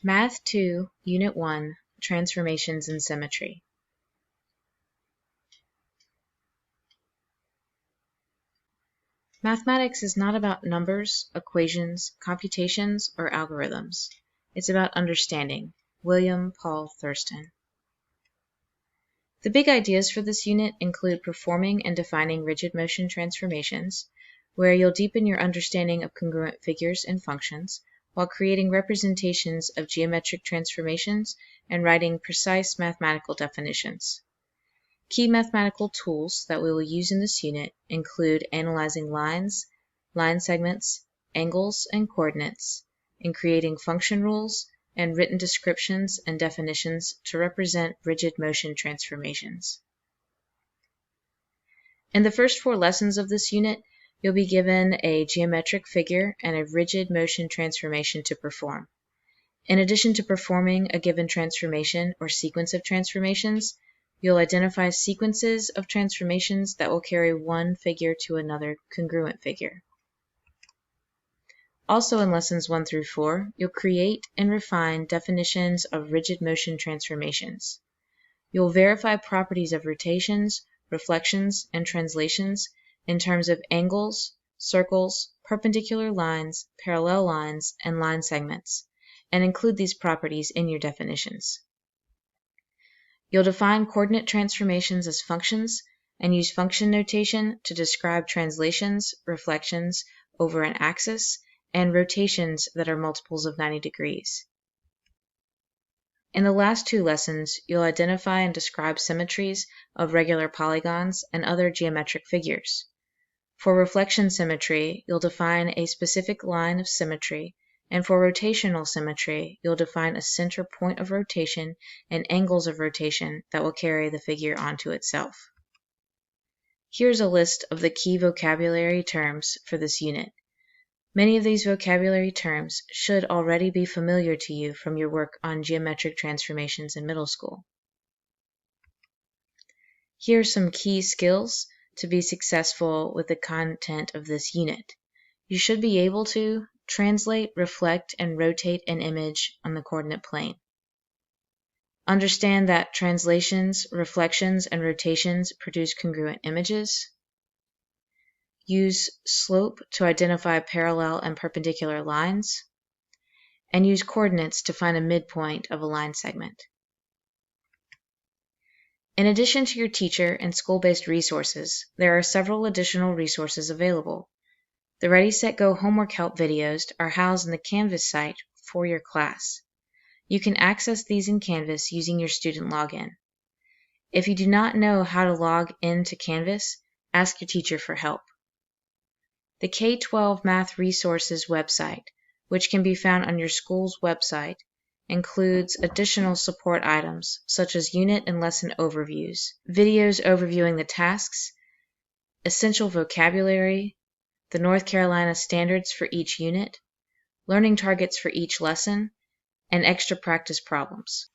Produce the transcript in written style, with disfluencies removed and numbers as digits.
Math 2, Unit 1, Transformations in Symmetry. Mathematics is not about numbers, equations, computations, or algorithms. It's about understanding. William Paul Thurston. The big ideas for this unit include performing and defining rigid motion transformations, where you'll deepen your understanding of congruent figures and functions, while creating representations of geometric transformations and writing precise mathematical definitions. Key mathematical tools that we will use in this unit include analyzing lines, line segments, angles, and coordinates, and creating function rules and written descriptions and definitions to represent rigid motion transformations. In the first 4 lessons of this unit, you'll be given a geometric figure and a rigid motion transformation to perform. In addition to performing a given transformation or sequence of transformations, you'll identify sequences of transformations that will carry one figure to another congruent figure. Also in lessons 1 through 4, you'll create and refine definitions of rigid motion transformations. You'll verify properties of rotations, reflections, and translations in terms of angles, circles, perpendicular lines, parallel lines, and line segments, and include these properties in your definitions. You'll define coordinate transformations as functions and use function notation to describe translations, reflections over an axis, and rotations that are multiples of 90 degrees. In the last 2 lessons, you'll identify and describe symmetries of regular polygons and other geometric figures. For reflection symmetry, you'll define a specific line of symmetry, and for rotational symmetry, you'll define a center point of rotation and angles of rotation that will carry the figure onto itself. Here's a list of the key vocabulary terms for this unit. Many of these vocabulary terms should already be familiar to you from your work on geometric transformations in middle school. Here are some key skills to be successful with the content of this unit. You should be able to translate, reflect, and rotate an image on the coordinate plane. Understand that translations, reflections, and rotations produce congruent images. Use slope to identify parallel and perpendicular lines. And use coordinates to find a midpoint of a line segment. In addition to your teacher and school-based resources, there are several additional resources available. The Ready, Set, Go homework help videos are housed in the Canvas site for your class. You can access these in Canvas using your student login. If you do not know how to log into Canvas, ask your teacher for help. The K-12 Math Resources website, which can be found on your school's website, includes additional support items such as unit and lesson overviews, videos overviewing the tasks, essential vocabulary, the North Carolina standards for each unit, learning targets for each lesson, and extra practice problems.